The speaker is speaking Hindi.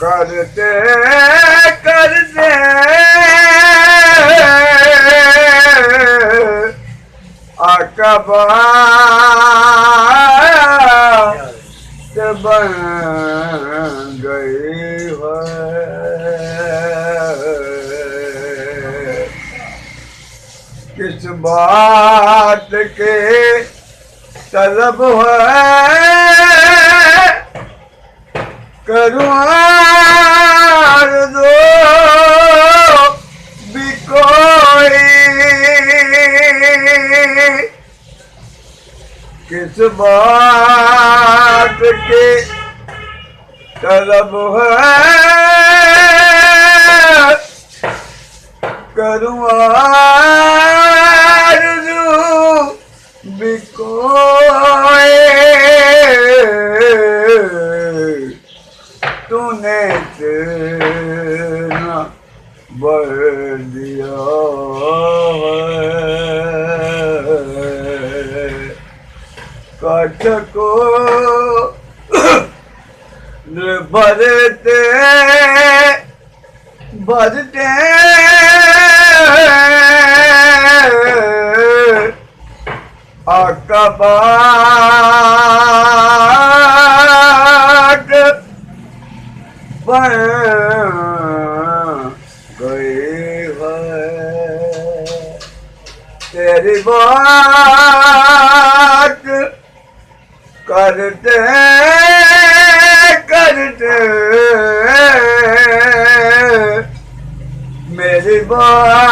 करते करते अकबा बन गई है। किस बात के तलब है करूँ आरज़ू भी कोई। किस बात के तलब है करूँ आरज़ू भी कोई। तूने तेरा बढ़ दिया काट को भरते भरते अकबा बन गई है। तेरी बात करते करते मेरी बात